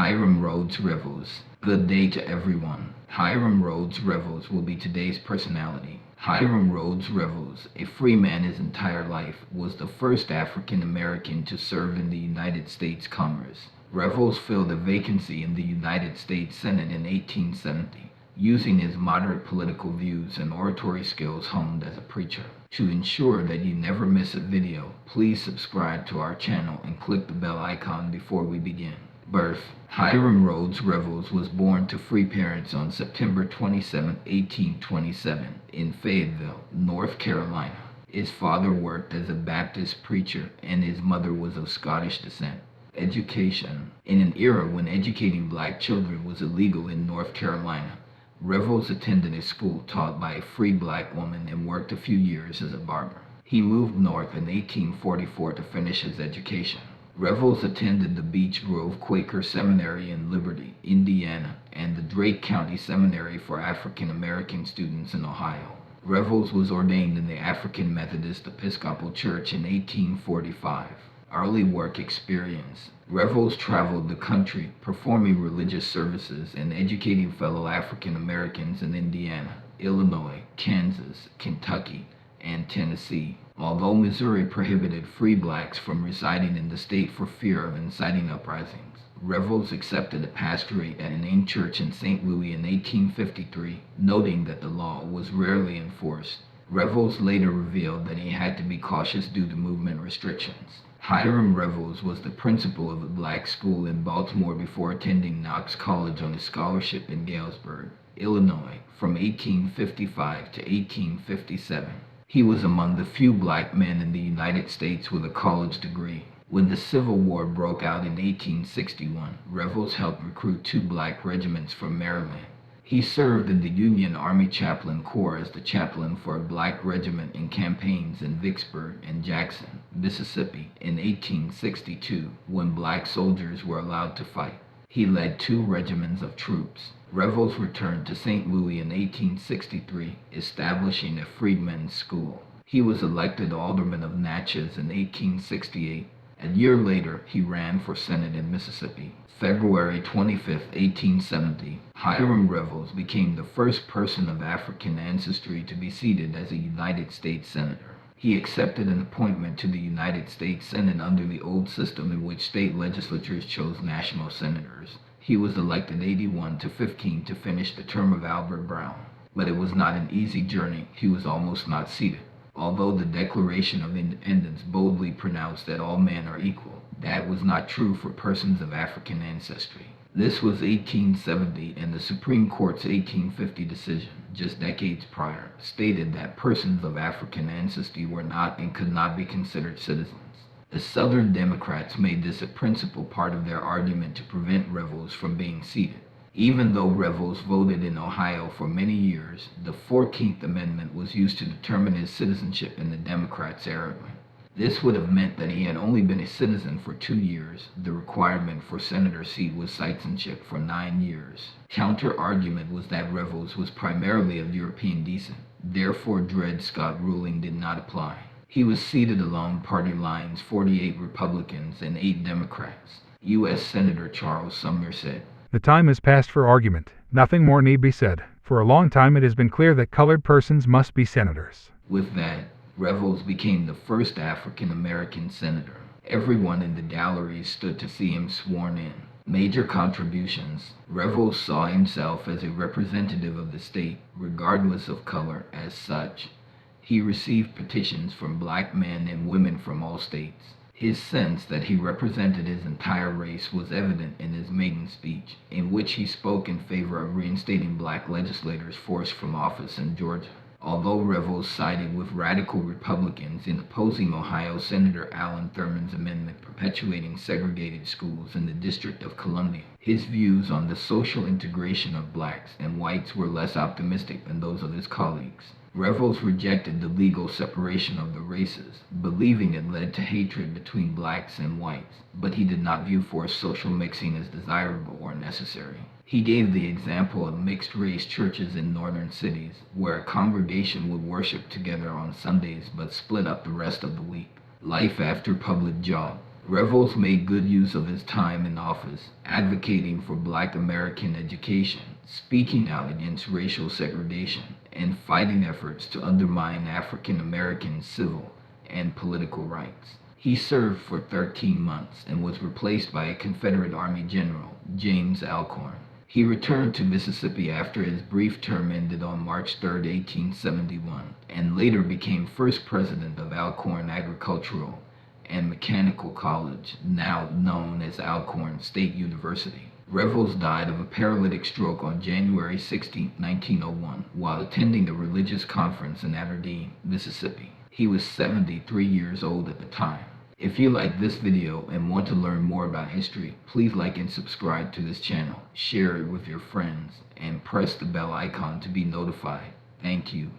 Hiram Revels. Good day to everyone. Hiram Revels will be today's personality. Hiram Revels, a free man his entire life, was the first African American to serve in the United States Congress. Revels filled a vacancy in the United States Senate in 1870, using his moderate political views and oratory skills honed as a preacher. To ensure that you never miss a video, please subscribe to our channel and click the bell icon before we begin. Birth: Hiram Revels was born to free parents on September 27, 1827, in Fayetteville, North Carolina. His father worked as a Baptist preacher and his mother was of Scottish descent. Education: in an era when educating black children was illegal in North Carolina, Revels attended a school taught by a free black woman and worked a few years as a barber. He moved north in 1844 to finish his education. Revels attended the Beech Grove Quaker Seminary in Liberty, Indiana, and the Drake County Seminary for African American students in Ohio. Revels was ordained in the African Methodist Episcopal Church in 1845. Early work experience: Revels traveled the country, performing religious services and educating fellow African Americans in Indiana, Illinois, Kansas, Kentucky, and Tennessee. Although Missouri prohibited free blacks from residing in the state for fear of inciting uprisings, Revels accepted a pastorate at an AIM church in St. Louis in 1853, noting that the law was rarely enforced. Revels later revealed that he had to be cautious due to movement restrictions. Hiram Revels was the principal of a black school in Baltimore before attending Knox College on a scholarship in Galesburg, Illinois, from 1855 to 1857. He was among the few black men in the United States with a college degree. When the Civil War broke out in 1861, Revels helped recruit 2 black regiments from Maryland. He served in the Union Army Chaplain Corps as the chaplain for a black regiment in campaigns in Vicksburg and Jackson, Mississippi, in 1862, when black soldiers were allowed to fight. He led 2 regiments of troops. Revels returned to St. Louis in 1863, establishing a freedmen's school. He was elected alderman of Natchez in 1868. A year later, he ran for Senate in Mississippi. February 25, 1870, Hiram Revels became the first person of African ancestry to be seated as a United States Senator. He accepted an appointment to the United States Senate under the old system in which state legislatures chose national senators. He was elected 81-15 to finish the term of Albert Brown. But it was not an easy journey. He was almost not seated. Although the Declaration of Independence boldly pronounced that all men are equal, that was not true for persons of African ancestry. This was 1870, and the Supreme Court's 1850 decision, just decades prior, stated that persons of African ancestry were not and could not be considered citizens. The Southern Democrats made this a principal part of their argument to prevent Revels from being seated. Even though Revels voted in Ohio for many years, the 14th Amendment was used to determine his citizenship in the Democrats' era. This would have meant that he had only been a citizen for 2 years. The requirement for senator seat was citizenship for 9 years. Counter-argument was that Revels was primarily of European descent. Therefore, Dred Scott ruling did not apply. He was seated along party lines, 48 Republicans and 8 Democrats. U.S. Senator Charles Sumner said, "The time is past for argument. Nothing more need be said. For a long time it has been clear that colored persons must be senators." With that, Revels became the first African American senator. Everyone in the gallery stood to see him sworn in. Major contributions: Revels saw himself as a representative of the state, regardless of color. As such, he received petitions from black men and women from all states. His sense that he represented his entire race was evident in his maiden speech, in which he spoke in favor of reinstating black legislators forced from office in Georgia. Although Revels sided with radical Republicans in opposing Ohio Senator Allen Thurman's amendment perpetuating segregated schools in the District of Columbia, his views on the social integration of blacks and whites were less optimistic than those of his colleagues. Revels rejected the legal separation of the races, believing it led to hatred between blacks and whites, but he did not view forced social mixing as desirable or necessary. He gave the example of mixed-race churches in northern cities, where a congregation would worship together on Sundays but split up the rest of the week. Life after public job. Revels made good use of his time in office, advocating for black American education, speaking out against racial segregation, and fighting efforts to undermine African American civil and political rights. He served for 13 months and was replaced by a Confederate Army General, James Alcorn. He returned to Mississippi after his brief term ended on March 3, 1871, and later became first president of Alcorn Agricultural and Mechanical College, now known as Alcorn State University. Revels died of a paralytic stroke on January 16, 1901, while attending a religious conference in Aberdeen, Mississippi. He was 73 years old at the time. If you like this video and want to learn more about history, please like and subscribe to this channel, share it with your friends, and press the bell icon to be notified. Thank you.